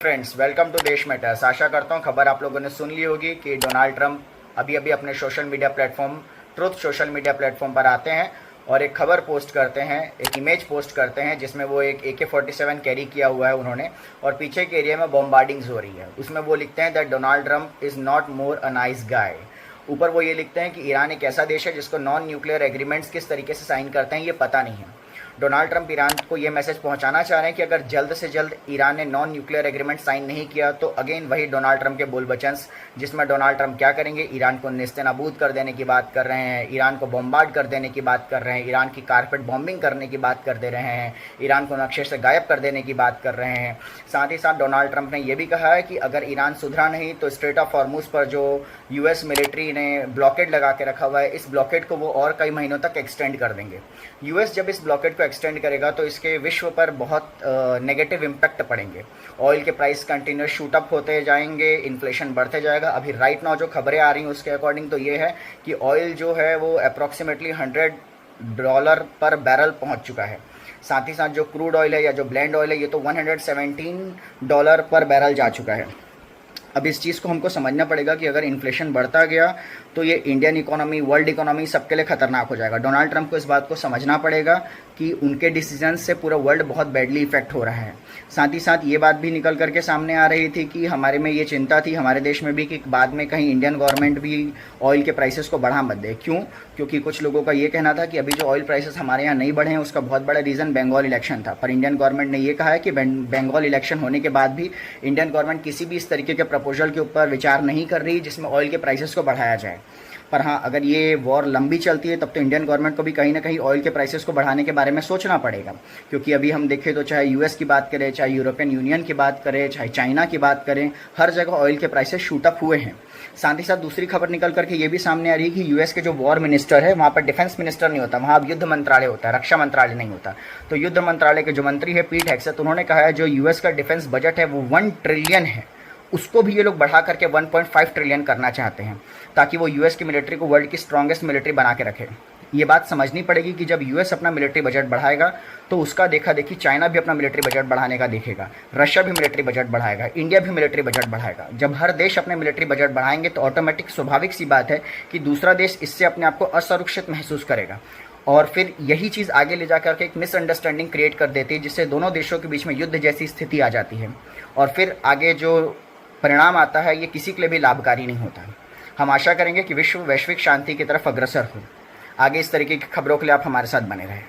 Friends, welcome to देश matters. आशा करता हूँ खबर आप लोगों ने सुन ली होगी कि डोनाल्ड ट्रंप अभी अभी अपने social media platform truth social media platform पर आते हैं और एक खबर पोस्ट करते हैं, एक इमेज पोस्ट करते हैं जिसमें वो एक AK-47 कैरी किया हुआ है उन्होंने, और पीछे के एरिया में बॉम्बार्डिंग्स हो रही है। उसमें वो लिखते हैं that Donald Trump is not more a nice guy. ऊपर वो ये लिखते हैं कि ईरान एक ऐसा देश है जिसको नॉन न्यूक्लियर एग्रीमेंट्स किस तरीके से साइन करते हैं ये पता नहीं है। डोनाल्ड ट्रंप ईरान को ये मैसेज पहुंचाना चाह रहे हैं कि अगर जल्द से जल्द ईरान ने नॉन न्यूक्लियर एग्रीमेंट साइन नहीं किया तो अगेन वही डोनाल्ड ट्रंप के बोल वचन्स, जिसमें डोनाल्ड ट्रंप क्या करेंगे, ईरान को नेस्तनाबूद कर देने की बात कर रहे हैं, ईरान को बॉम्बार्ड कर देने की बात कर रहे हैं, ईरान की कारपेट बॉम्बिंग करने की बात कर दे रहे हैं, ईरान को नक्शे से गायब कर देने की बात कर रहे हैं। साथ ही साथ डोनाल्ड ट्रंप ने यह भी कहा है कि अगर ईरान सुधरा नहीं तो स्ट्रेट ऑफ हॉर्मुज पर जो US मिलिट्री ने ब्लॉकेड लगा के रखा हुआ है, इस ब्लॉकेड को वो और कई महीनों तक एक्सटेंड कर देंगे। US जब इस ब्लॉकेड को एक्सटेंड करेगा तो इसके विश्व पर बहुत नेगेटिव इम्पैक्ट पड़ेंगे। ऑयल के प्राइस कंटिन्यूस शूट अप होते जाएंगे, इन्फ्लेशन बढ़ते जाएगा। अभी राइट नाउ जो खबरें आ रही हैं उसके अकॉर्डिंग तो ये है कि ऑयल जो है वो अप्रॉक्सीमेटली $100 पर बैरल पहुंच चुका है। साथ ही साथ जो क्रूड ऑयल है या जो ब्लेंड ऑयल है ये तो $117 पर बैरल जा चुका है। अब इस चीज़ को हमको समझना पड़ेगा कि अगर इन्फ्लेशन बढ़ता गया तो ये इंडियन इकोनॉमी, वर्ल्ड इकोनॉमी सबके लिए खतरनाक हो जाएगा। डोनाल्ड ट्रंप को इस बात को समझना पड़ेगा कि उनके डिसीजन से पूरा वर्ल्ड बहुत बैडली इफेक्ट हो रहा है। साथ ही साथ ये बात भी निकल करके सामने आ रही थी कि हमारे में ये चिंता थी हमारे देश में भी कि बाद में कहीं इंडियन गवर्नमेंट भी ऑयल के प्राइसेस को बढ़ा मत दे। क्यों? क्योंकि कुछ लोगों का ये कहना था कि अभी जो ऑयल प्राइसेस हमारे यहाँ नहीं बढ़े हैं उसका बहुत बड़ा रीज़न बंगाल इलेक्शन था। पर इंडियन गवर्नमेंट ने ये कहा है कि बंगाल इलेक्शन होने के बाद भी इंडियन गवर्नमेंट किसी भी इस तरीके के प्रपोजल के ऊपर विचार नहीं कर रही जिसमें ऑयल के प्राइसेस को बढ़ाया जाए। पर हाँ, अगर ये वॉर लंबी चलती है तब तो इंडियन गवर्नमेंट को भी कहीं ना कहीं ऑयल के प्राइसेस को बढ़ाने के बारे में सोचना पड़ेगा। क्योंकि अभी हम देखें तो चाहे US की बात करें, चाहे यूरोपियन यूनियन की बात करें, चाहे चाइना की बात करें, हर जगह ऑयल के प्राइसेस शूट अप हुए हैं। साथ ही साथ दूसरी खबर निकल करके ये भी सामने आ रही है कि US के जो वॉर मिनिस्टर है वहाँ पर डिफेंस मिनिस्टर नहीं होता, वहाँ अब युद्ध मंत्रालय होता है, रक्षा मंत्रालय नहीं होता। तो युद्ध मंत्रालय के जो मंत्री है पीट हेग्सेथ, उन्होंने कहा है जो US का डिफेंस बजट है वो 1 ट्रिलियन है, उसको भी ये लोग बढ़ा करके 1.5 ट्रिलियन करना चाहते हैं ताकि वो US की मिलिट्री को वर्ल्ड की स्ट्रॉन्गेस्ट मिलिट्री बना के रखे। ये बात समझनी पड़ेगी कि जब US अपना मिलिट्री बजट बढ़ाएगा तो उसका देखा देखी चाइना भी अपना मिलिट्री बजट बढ़ाने का देखेगा, रशिया भी मिलिट्री बजट बढ़ाएगा, इंडिया भी मिलिट्री बजट बढ़ाएगा। जब हर देश अपने मिलिट्री बजट बढ़ाएंगे तो ऑटोमेटिक स्वाभाविक सी बात है कि दूसरा देश इससे अपने आप को असुरक्षित महसूस करेगा और फिर यही चीज़ आगे ले जाकर के एक मिसअंडरस्टैंडिंग क्रिएट कर देती है जिससे दोनों देशों के बीच में युद्ध जैसी स्थिति आ जाती है और फिर आगे जो परिणाम आता है ये किसी के लिए भी लाभकारी नहीं होता है। हम आशा करेंगे कि विश्व वैश्विक शांति की तरफ अग्रसर हो। आगे इस तरीके की खबरों के लिए आप हमारे साथ बने रहें।